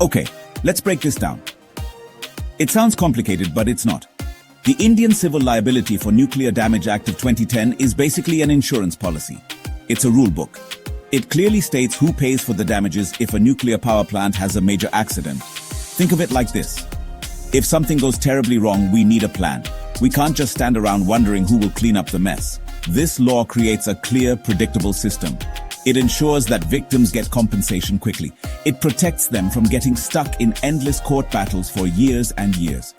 Okay, let's break this down. It sounds complicated, but it's not. The Indian Civil Liability for Nuclear Damage Act of 2010 is basically an insurance policy. It's a rule book. It clearly states who pays for the damages if a nuclear power plant has a major accident. Think of it like this. If something goes terribly wrong, we need a plan. We can't just stand around wondering who will clean up the mess. This law creates a clear, predictable system. It ensures that victims get compensation quickly. It protects them from getting stuck in endless court battles for years and years.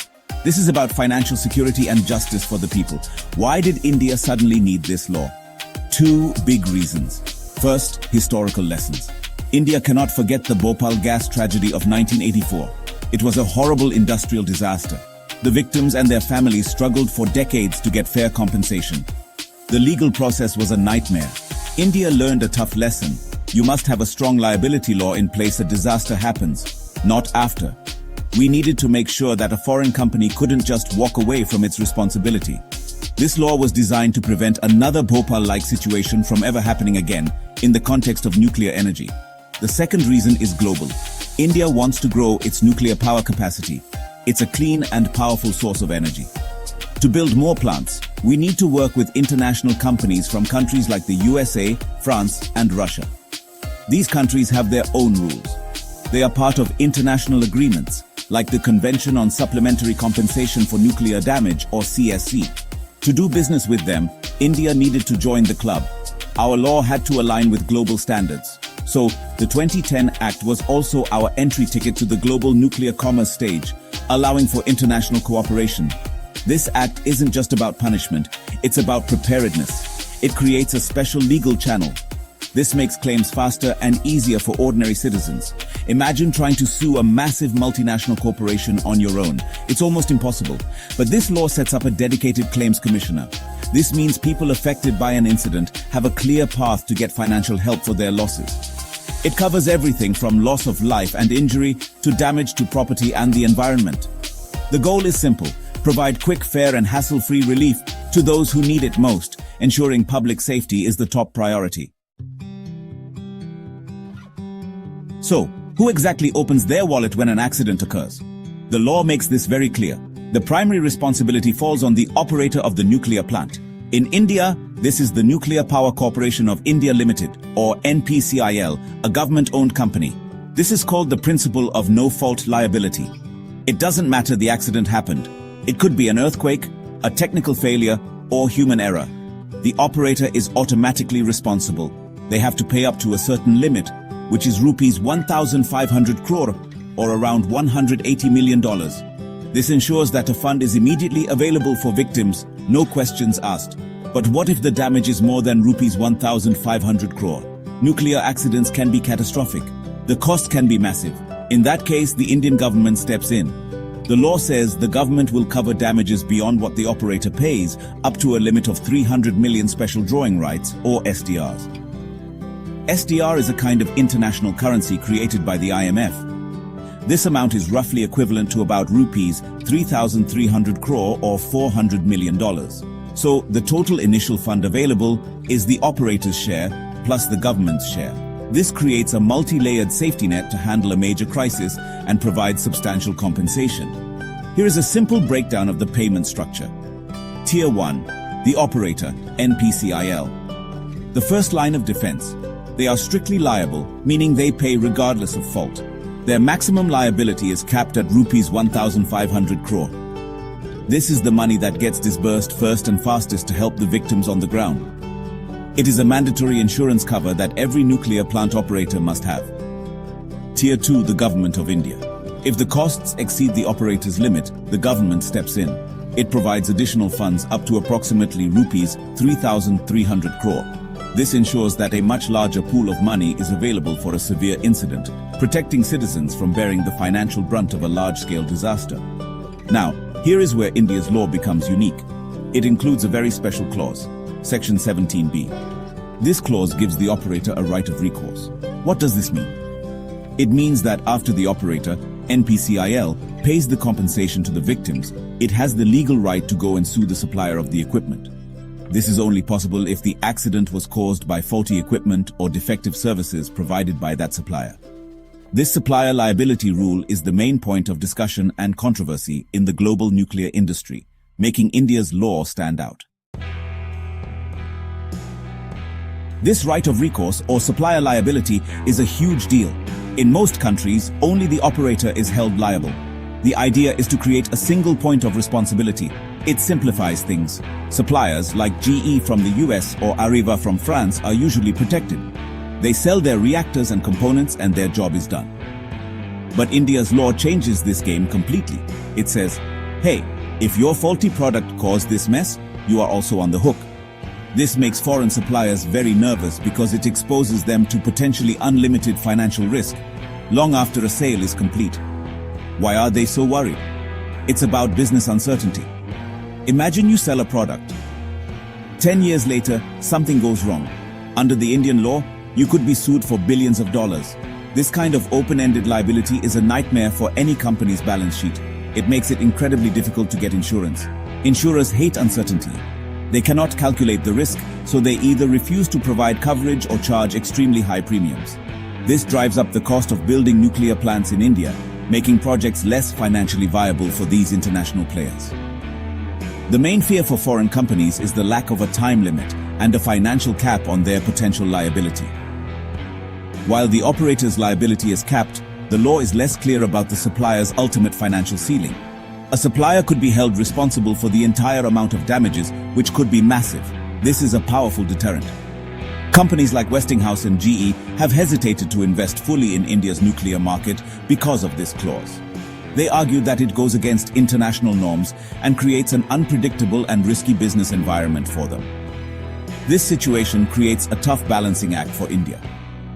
This is about financial security and justice for the people. Why did India suddenly need this law? Two big reasons. First, historical lessons. India cannot forget the Bhopal gas tragedy of 1984. It was a horrible industrial disaster. The victims and their families struggled for decades to get fair compensation. The legal process was a nightmare. India learned a tough lesson. You must have a strong liability law in place a disaster happens, not after. We needed to make sure that a foreign company couldn't just walk away from its responsibility. This law was designed to prevent another Bhopal-like situation from ever happening again in the context of nuclear energy. The second reason is global. India wants to grow its nuclear power capacity. It's a clean and powerful source of energy. To build more plants, we need to work with international companies from countries like the USA, France, and Russia. These countries have their own rules. They are part of international agreements, like the Convention on Supplementary Compensation for Nuclear Damage, or CSC. To do business with them, India needed to join the club. Our law had to align with global standards. So, the 2010 Act was also our entry ticket to the global nuclear commerce stage, allowing for international cooperation. This act isn't just about punishment, it's about preparedness. It creates a special legal channel. This makes claims faster and easier for ordinary citizens. Imagine trying to sue a massive multinational corporation on your own. It's almost impossible. But this law sets up a dedicated claims commissioner. This means people affected by an incident have a clear path to get financial help for their losses. It covers everything from loss of life and injury to damage to property and the environment. The goal is simple: provide quick, fair, and hassle-free relief to those who need it most. Ensuring public safety is the top priority. So, who exactly opens their wallet when an accident occurs? The law makes this very clear. The primary responsibility falls on the operator of the nuclear plant. In India, this is the Nuclear Power Corporation of India Limited, or NPCIL, a government-owned company. This is called the principle of no-fault liability. It doesn't matter the accident happened. It could be an earthquake, a technical failure, or human error. The operator is automatically responsible. They have to pay up to a certain limit, which is rupees 1,500 crore, or around $180 million. This ensures that a fund is immediately available for victims, no questions asked. But what if the damage is more than rupees 1,500 crore? Nuclear accidents can be catastrophic. The cost can be massive. In that case, the Indian government steps in. The law says the government will cover damages beyond what the operator pays, up to a limit of 300 million special drawing rights, or SDRs. SDR is a kind of international currency created by the IMF. This amount is roughly equivalent to about rupees 3,300 crore or $400 million. So the total initial fund available is the operator's share plus the government's share. This creates a multi-layered safety net to handle a major crisis and provide substantial compensation. Here is a simple breakdown of the payment structure. Tier 1, the operator, NPCIL. The first line of defense. They are strictly liable, meaning they pay regardless of fault. Their maximum liability is capped at rupees 1,500 crore. This is the money that gets disbursed first and fastest to help the victims on the ground. It is a mandatory insurance cover that every nuclear plant operator must have. Tier 2, the Government of India. If the costs exceed the operator's limit, the government steps in. It provides additional funds up to approximately rupees 3,300 crore. This ensures that a much larger pool of money is available for a severe incident, protecting citizens from bearing the financial brunt of a large-scale disaster. Now, here is where India's law becomes unique. It includes a very special clause, Section 17B. This clause gives the operator a right of recourse. What does this mean? It means that after the operator, NPCIL, pays the compensation to the victims, it has the legal right to go and sue the supplier of the equipment. This is only possible if the accident was caused by faulty equipment or defective services provided by that supplier. This supplier liability rule is the main point of discussion and controversy in the global nuclear industry, making India's law stand out. This right of recourse or supplier liability is a huge deal. In most countries, only the operator is held liable. The idea is to create a single point of responsibility. It simplifies things. Suppliers like GE from the US or Areva from France are usually protected. They sell their reactors and components and their job is done. But India's law changes this game completely. It says, hey, if your faulty product caused this mess, you are also on the hook. This makes foreign suppliers very nervous because it exposes them to potentially unlimited financial risk long after a sale is complete. Why are they so worried? It's about business uncertainty. Imagine you sell a product. 10 years later, something goes wrong. Under the Indian law, you could be sued for billions of dollars. This kind of open-ended liability is a nightmare for any company's balance sheet. It makes it incredibly difficult to get insurance. Insurers hate uncertainty. They cannot calculate the risk, so they either refuse to provide coverage or charge extremely high premiums. This drives up the cost of building nuclear plants in India, making projects less financially viable for these international players. The main fear for foreign companies is the lack of a time limit and a financial cap on their potential liability. While the operator's liability is capped, the law is less clear about the supplier's ultimate financial ceiling. A supplier could be held responsible for the entire amount of damages, which could be massive. This is a powerful deterrent. Companies like Westinghouse and GE have hesitated to invest fully in India's nuclear market because of this clause. They argue that it goes against international norms and creates an unpredictable and risky business environment for them. This situation creates a tough balancing act for India.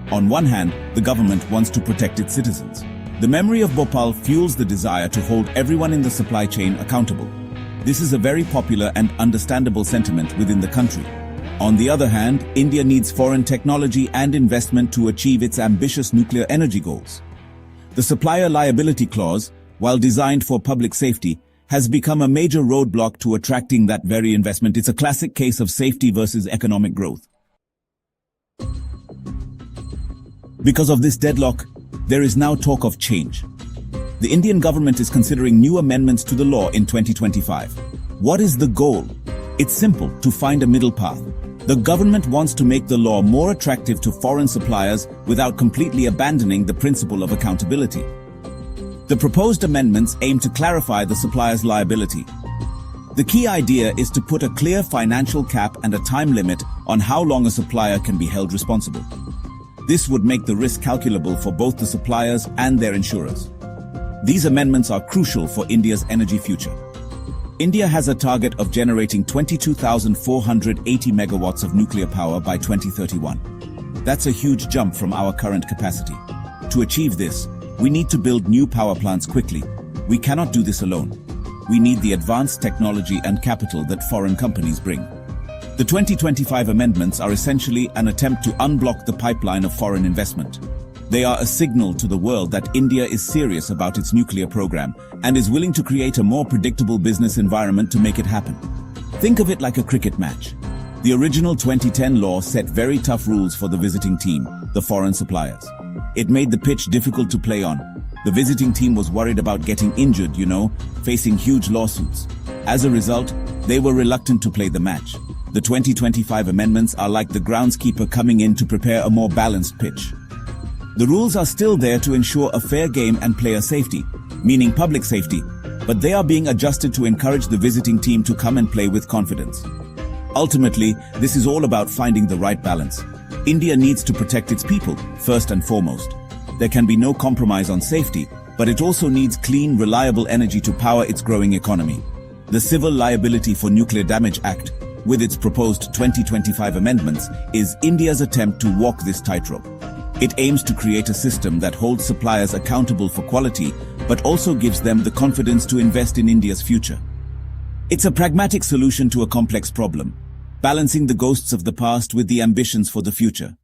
On one hand, the government wants to protect its citizens. The memory of Bhopal fuels the desire to hold everyone in the supply chain accountable. This is a very popular and understandable sentiment within the country. On the other hand, India needs foreign technology and investment to achieve its ambitious nuclear energy goals. The supplier liability clause, while designed for public safety, has become a major roadblock to attracting that very investment. It's a classic case of safety versus economic growth. Because of this deadlock, there is now talk of change. The Indian government is considering new amendments to the law in 2025. What is the goal? It's simple: to find a middle path. The government wants to make the law more attractive to foreign suppliers without completely abandoning the principle of accountability. The proposed amendments aim to clarify the supplier's liability. The key idea is to put a clear financial cap and a time limit on how long a supplier can be held responsible. This would make the risk calculable for both the suppliers and their insurers. These amendments are crucial for India's energy future. India has a target of generating 22,480 megawatts of nuclear power by 2031. That's a huge jump from our current capacity. To achieve this, we need to build new power plants quickly. We cannot do this alone. We need the advanced technology and capital that foreign companies bring. The 2025 amendments are essentially an attempt to unblock the pipeline of foreign investment. They are a signal to the world that India is serious about its nuclear program and is willing to create a more predictable business environment to make it happen. Think of it like a cricket match. The original 2010 law set very tough rules for the visiting team, the foreign suppliers. It made the pitch difficult to play on. The visiting team was worried about getting injured, facing huge lawsuits. As a result, they were reluctant to play the match. The 2025 amendments are like the groundskeeper coming in to prepare a more balanced pitch. The rules are still there to ensure a fair game and player safety, meaning public safety, but they are being adjusted to encourage the visiting team to come and play with confidence. Ultimately, this is all about finding the right balance. India needs to protect its people, first and foremost. There can be no compromise on safety, but it also needs clean, reliable energy to power its growing economy. The Civil Liability for Nuclear Damage Act, with its proposed 2025 amendments, is India's attempt to walk this tightrope. It aims to create a system that holds suppliers accountable for quality, but also gives them the confidence to invest in India's future. It's a pragmatic solution to a complex problem, balancing the ghosts of the past with the ambitions for the future.